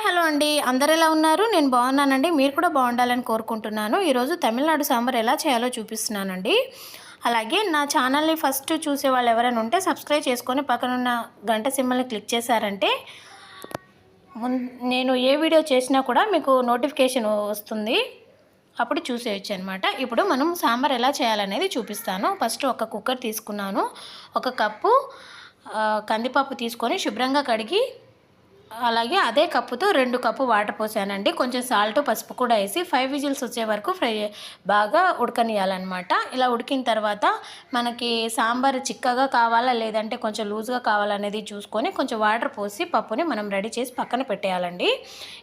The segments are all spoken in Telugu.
హలో అండి. అందరూ ఎలా ఉన్నారు? నేను బాగున్నానండి. మీరు కూడా బాగుండాలని కోరుకుంటున్నాను. ఈరోజు తమిళనాడు సాంబార్ ఎలా చేయాలో చూపిస్తున్నానండి. అలాగే నా ఛానల్ని ఫస్ట్ చూసే వాళ్ళు ఎవరైనా ఉంటే సబ్స్క్రైబ్ చేసుకొని పక్కనున్న గంట సింబల్ని క్లిక్ చేశారంటే నేను ఏ వీడియో చేసినా కూడా మీకు నోటిఫికేషన్ వస్తుంది. అప్పుడు చూసేయచ్చు అనమాట. ఇప్పుడు మనం సాంబార్ ఎలా చేయాలనేది చూపిస్తాను. ఫస్ట్ ఒక కుక్కర్ తీసుకున్నాను. ఒక కప్పు కందిపప్పు తీసుకొని శుభ్రంగా కడిగి అలాగే అదే కప్పుతో 2 కప్పు వాటర్ పోసానండి. కొంచెం సాల్ట్ పసుపు కూడా వేసి 5 విజిల్స్ వచ్చే వరకు బాగా ఉడకనియాలన్నమాట. ఇలా ఉడికిన తర్వాత మనకి సాంబార్ చిక్కగా కావాలా లేదంటే కొంచెం లూజ్గా కావాలనేది చూసుకొని కొంచెం వాటర్ పోసి పప్పుని మనం రెడీ చేసి పక్కన పెట్టేయాలండి.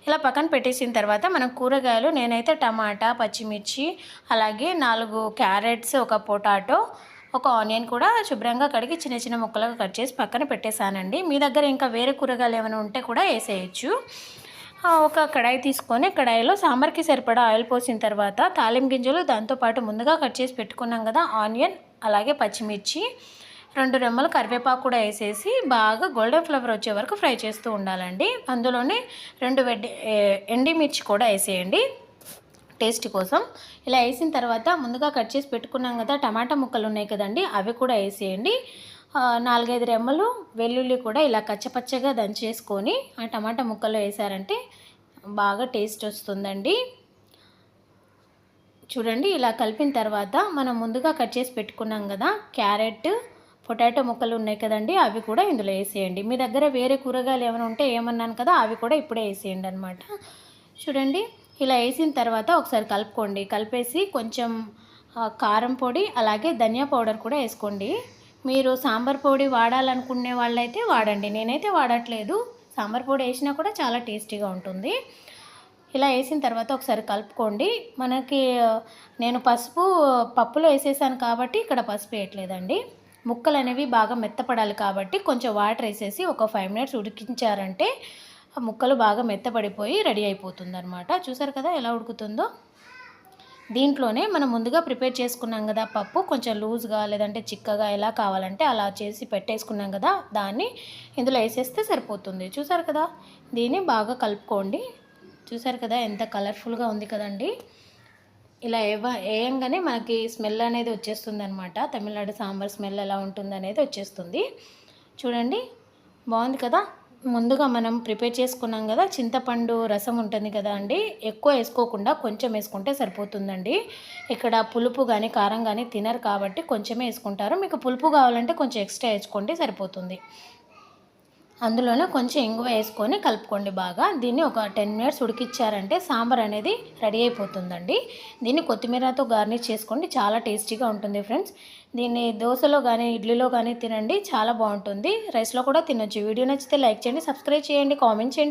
ఇలా పక్కన పెట్టేసిన తర్వాత మనం కూరగాయలు నేనైతే టమాటా, పచ్చిమిర్చి, అలాగే 4 క్యారెట్స్, ఒక పొటాటో, ఒక ఆనియన్ కూడా శుభ్రంగా కడిగి చిన్న చిన్న ముక్కలుగా కట్ చేసి పక్కన పెట్టేశానండి. మీ దగ్గర ఇంకా వేరే కూరగాయలు ఏమైనా ఉంటే కూడా వేసేయచ్చు. ఒక కడాయి తీసుకొని కడాయిలో సాంబార్కి సరిపడా ఆయిల్ పోసిన తర్వాత తాలింపు గింజలు, దాంతోపాటు ముందుగా కట్ చేసి పెట్టుకున్నాం కదా ఆనియన్, అలాగే పచ్చిమిర్చి, 2 రెమ్మలు కరివేపాకు కూడా వేసేసి బాగా గోల్డెన్ ఫ్లేవర్ వచ్చే వరకు ఫ్రై చేస్తూ ఉండాలండి. అందులోనే 2 ఎండిమిర్చి కూడా వేసేయండి టేస్ట్ కోసం. ఇలా వేసిన తర్వాత ముందుగా కట్ చేసి పెట్టుకున్నాం కదా టమాటా ముక్కలు ఉన్నాయి కదండి, అవి కూడా వేసేయండి. 4-5 రెమ్మలు వెల్లుల్లి కూడా ఇలా కచ్చపచ్చగా దంచేసుకొని ఆ టమాటా ముక్కల్లో వేసారంటే బాగా టేస్ట్ వస్తుందండి. చూడండి, ఇలా కలిపిన తర్వాత మనం ముందుగా కట్ చేసి పెట్టుకున్నాం కదా క్యారెట్, పొటాటో ముక్కలు ఉన్నాయి కదండి, అవి కూడా ఇందులో వేసేయండి. మీ దగ్గర వేరే కూరగాయలు ఏమైనా ఉంటే ఏమన్నాను కదా అవి కూడా ఇప్పుడే వేసేయండి అనమాట. చూడండి, ఇలా వేసిన తర్వాత ఒకసారి కలుపుకోండి. కలిపేసి కొంచెం కారం పొడి అలాగే ధనియా పౌడర్ కూడా వేసుకోండి. మీరు సాంబార్ పొడి వాడాలనుకునే వాళ్ళైతే వాడండి, నేనైతే వాడట్లేదు. సాంబార్ పొడి వేసినా కూడా చాలా టేస్టీగా ఉంటుంది. ఇలా వేసిన తర్వాత ఒకసారి కలుపుకోండి. మనకి నేను పసుపు పప్పులో వేసేసాను కాబట్టి ఇక్కడ పసుపు వేయట్లేదండి. ముక్కలు అనేవి బాగా మెత్తపడాలి కాబట్టి కొంచెం వాటర్ వేసేసి ఒక 5 మినిట్స్ ఉడికించారంటే ఆ ముక్కలు బాగా మెత్తపడిపోయి రెడీ అయిపోతుంది అనమాట. చూసారు కదా ఎలా ఉడుకుతుందో. దీంట్లోనే మనం ముందుగా ప్రిపేర్ చేసుకున్నాం కదా పప్పు, కొంచెం లూజ్గా లేదంటే చిక్కగా ఎలా కావాలంటే అలా చేసి పెట్టేసుకున్నాం కదా, దాన్ని ఇందులో వేసేస్తే సరిపోతుంది. చూసారు కదా, దీన్ని బాగా కలుపుకోండి. చూసారు కదా ఎంత కలర్ఫుల్గా ఉంది కదండి. ఇలా వేయంగానే మనకి స్మెల్ అనేది వచ్చేస్తుంది అనమాట. తమిళనాడు సాంబార్ స్మెల్ ఎలా ఉంటుంది అనేది వచ్చేస్తుంది. చూడండి, బాగుంది కదా. ముందుగా మనం ప్రిపేర్ చేసుకున్నాం కదా చింతపండు రసం ఉంటుంది కదా అండి, ఎక్కువ వేసుకోకుండా కొంచెం వేసుకుంటే సరిపోతుందండి. ఇక్కడ పులుపు కానీ కారం కానీ తినరు కాబట్టి కొంచెమే వేసుకుంటారు. మీకు పులుపు కావాలంటే కొంచెం ఎక్స్ట్రా వేసుకోండి సరిపోతుంది. అందులోనే కొంచెం ఇంగువ వేసుకొని కలుపుకోండి బాగా. దీన్ని ఒక 10 మినిట్స్ ఉడికిచ్చారంటే సాంబార్ అనేది రెడీ అయిపోతుందండి. దీన్ని కొత్తిమీరతో గార్నిష్ చేసుకోండి, చాలా టేస్టీగా ఉంటుంది ఫ్రెండ్స్. దీన్ని దోశలో కానీ ఇడ్లీలో కానీ తినండి, చాలా బాగుంటుంది. రైస్లో కూడా తినొచ్చు. వీడియో నచ్చితే లైక్ చేయండి, సబ్స్క్రైబ్ చేయండి, కామెంట్ చేయండి.